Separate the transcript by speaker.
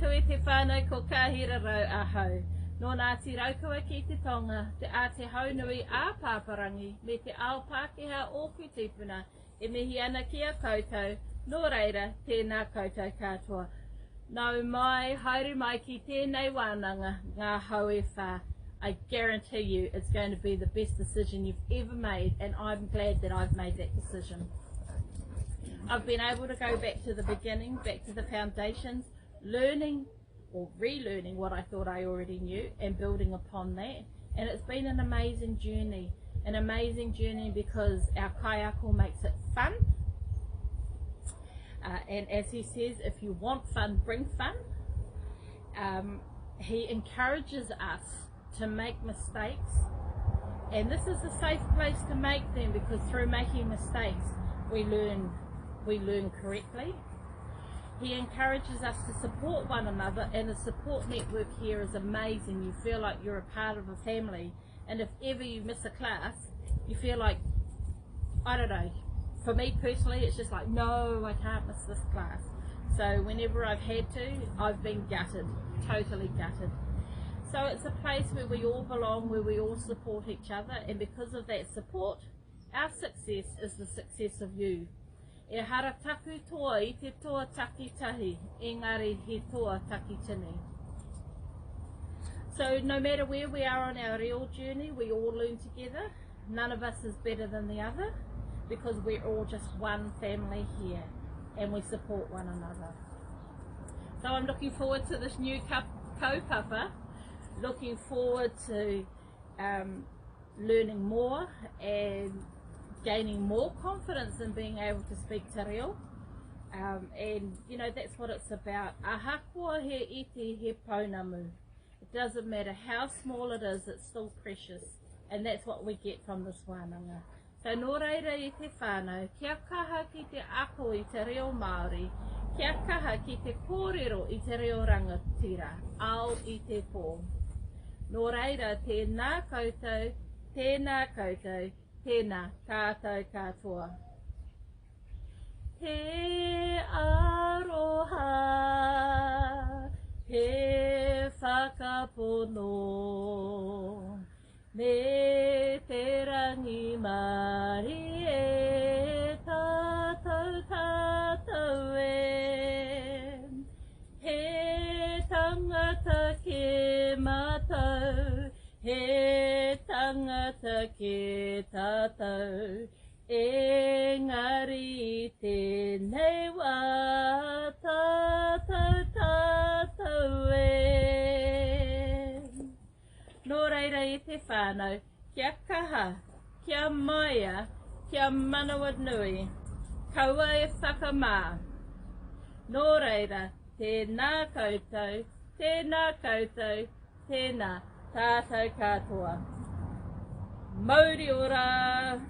Speaker 1: koutou e te whānau ko Kahira rau a hau. Nō Ngāti Raukua ki te tonga, te Aoitepö nui a Pāparangi, me te ao Pākehā o Kutipuna, e mihi ana ki a koutou, nō reira, tēnā koutou katoa. Nau mai haere mai ki tēnei wānanga, Ngā Hau e whā. I guarantee you it's going to be the best decision you've ever made, and I'm glad that I've made that decision. I've been able to go back to the beginning, back to the foundations, learning or relearning what I thought I already knew and building upon that. And it's been an amazing journey because our kaiako makes it fun. And as he says, if you want fun, bring fun. He encourages us to make mistakes, and this is a safe place to make them, because through making mistakes we learn correctly. He encourages us to support one another, and the support network here is amazing. You feel like you're a part of a family, and if ever you miss a class, you feel like, I don't know, for me personally it's just like, no, I can't miss this class. So whenever I've had to, I've been gutted, totally gutted. So it's a place where we all belong, where we all support each other, and because of that support, our success is the success of you. E hara taku toa i te toa takitahi, engari he toa takitini. So no matter where we are on our real journey, we all learn together. None of us is better than the other, because we're all just one family here, and we support one another. So I'm looking forward to this new kaupapa. Looking forward to learning more and gaining more confidence in being able to speak te reo. And you know, that's what it's about. Ahakoa he iti he pounamu. It doesn't matter how small it is, it's still precious. And that's what we get from this wānanga. So nō reira i te whānau, kia kaha ki te ako i te reo Māori, kia kaha ki te kōrero i te reo rangatira, Aoitepö. Nō reira, tēnā koutou, tēnā koutou, tēnā kātou katoa. He aroha, he whakapono, me te rangi mari e tātou tātou e. He tangata ke mātou, he tangata ke tātou, engari i tēnei wā tātou tātou e. Nō reira i te whānau, kia kaha, kia maia, kia manawa nui, kaua e whakamā. Nō reira, tēnā koutou, tēnā koutou, tēnā tātou katoa. Mauri ora!